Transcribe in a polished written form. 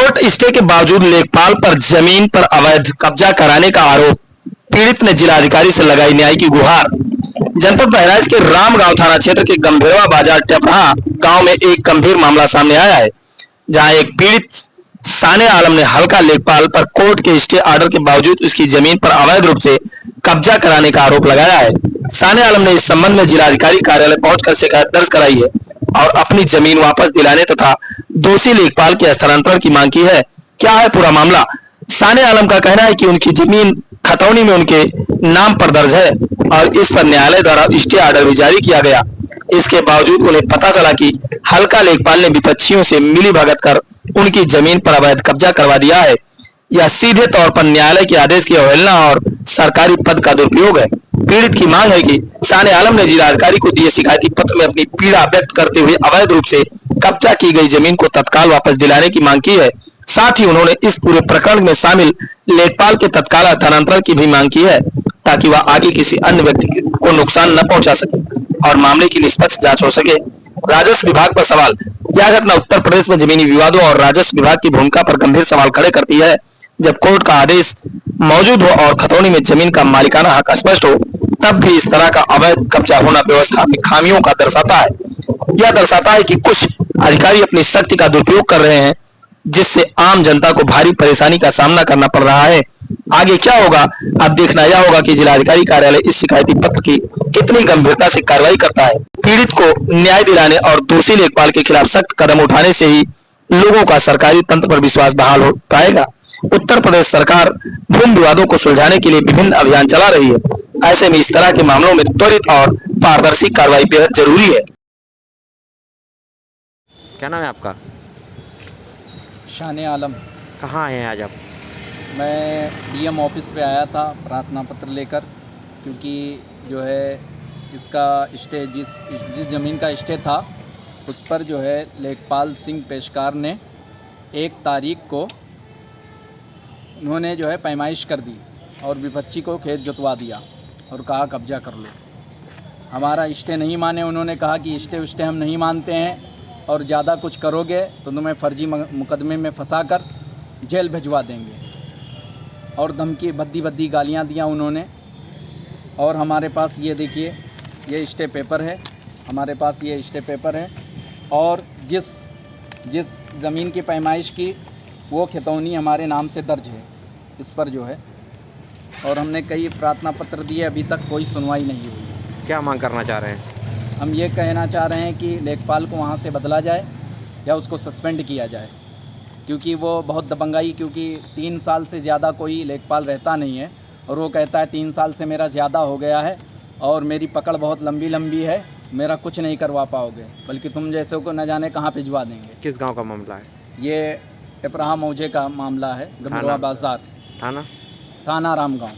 Court stay के बावजूद लेखपाल पर जमीन पर अवैध कब्जा कराने का आरोप, पीड़ित ने जिलाधिकारी से लगाई न्याय की गुहार। जनपद बहराइच के रामगांव थाना क्षेत्र के गंभीरवा बाजार टेपरा गांव में एक गंभीर मामला सामने आया है, जहां एक पीड़ित साने आलम ने हल्का लेखपाल पर कोर्ट के स्टे ऑर्डर के बावजूद उसकी जमीन पर अवैध रूप से कब्जा कराने का आरोप लगाया है। साने आलम ने इस संबंध में जिलाधिकारी कार्यालय पहुंचकर शिकायत दर्ज कराई है और अपनी जमीन वापस दिलाने तथा दोषी लेखपाल के हस्तांतरण की मांग की है। क्या है पूरा मामला? साने आलम का कहना है कि उनकी जमीन खतौनी में उनके नाम पर दर्ज है और इस पर न्यायालय द्वारा स्टे ऑर्डर भी जारी किया गया। इसके बावजूद उन्हें पता चला कि हल्का लेखपाल ने विपक्षियों से मिलीभगत कर उनकी जमीन पर अवैध कब्जा करवा दिया है। यह सीधे तौर पर न्यायालय के आदेश की अवहेलना और सरकारी पद का दुरुपयोग है। पीड़ित की मांग है कि साने आलम ने जिलाधिकारी को दिए शिकायती पत्र में अपनी पीड़ा व्यक्त करते हुए अवैध रूप से कब्जा की गई जमीन को तत्काल वापस दिलाने की मांग की है। साथ ही उन्होंने इस पूरे प्रकरण में शामिल लेखपाल के तत्काल हस्तांतरण की भी मांग की है, ताकि वह आगे किसी अन्य व्यक्ति को नुकसान न पहुंचा सके और मामले की निष्पक्ष जांच हो सके। राजस्व विभाग पर सवाल। यह घटना उत्तर प्रदेश में जमीनी विवादों और राजस्व विभाग की भूमिका पर गंभीर सवाल खड़े करती है। जब कोर्ट का आदेश मौजूद हो और खतौनी में जमीन का मालिकाना हक स्पष्ट हो, तब भी इस तरह का अवैध कब्जा होना व्यवस्था में खामियों का दर्शाता है। यह दर्शाता है कि कुछ अधिकारी अपनी शक्ति का दुरुपयोग कर रहे हैं, जिससे आम जनता को भारी परेशानी का सामना करना पड़ रहा है। आगे क्या होगा, अब देखना यह होगा कि जिलाधिकारी कार्यालय इस शिकायती पत्र की कितनी गंभीरता से कार्रवाई करता है। पीड़ित को न्याय दिलाने और दोषी लेखपाल के खिलाफ सख्त कदम उठाने से ही लोगों का सरकारी तंत्र पर विश्वास बहाल हो पाएगा। उत्तर प्रदेश सरकार भूमि विवादों को सुलझाने के लिए विभिन्न अभियान चला रही है। ऐसे में इस तरह के मामलों में त्वरित और पारदर्शी कार्रवाई बेहद जरूरी है। क्या नाम है आपका? साने आलम। कहाँ आए हैं आज आप? मैं डीएम ऑफिस पे आया था प्रार्थना पत्र लेकर, क्योंकि जो है इसका स्टे जिस ज़मीन का स्टे था उस पर जो है लेखपाल सिंह पेशकार ने 1 तारीख को उन्होंने जो है पैमाइश कर दी और विपक्षी को खेत जुतवा दिया और कहा कब्जा कर लो। हमारा स्टे नहीं माने। उन्होंने कहा कि स्टे हम नहीं मानते हैं और ज़्यादा कुछ करोगे तो तुम्हें फर्जी मुकदमे में फंसाकर जेल भिजवा देंगे, और धमकी भद्दी गालियां दिया उन्होंने। और हमारे पास ये देखिए, ये स्टे पेपर है, हमारे पास ये स्टे पेपर है, और जिस ज़मीन की पैमाइश की वो खतौनी हमारे नाम से दर्ज है इस पर जो है। और हमने कई प्रार्थना पत्र दिए, अभी तक कोई सुनवाई नहीं हुई। क्या मांग करना चाह रहे हैं? हम ये कहना चाह रहे हैं कि लेखपाल को वहाँ से बदला जाए या उसको सस्पेंड किया जाए, क्योंकि वो बहुत दबंगाई, क्योंकि 3 साल से ज़्यादा कोई लेखपाल रहता नहीं है और वो कहता है 3 साल से मेरा ज़्यादा हो गया है और मेरी पकड़ बहुत लंबी है, मेरा कुछ नहीं करवा पाओगे, बल्कि तुम जैसे को न जाने कहाँ भिजवा देंगे। किस गांव का मामला है ये टेपरा मौजे का मामला है, गंभीरवा बाजार, थाना थाना रामगांव।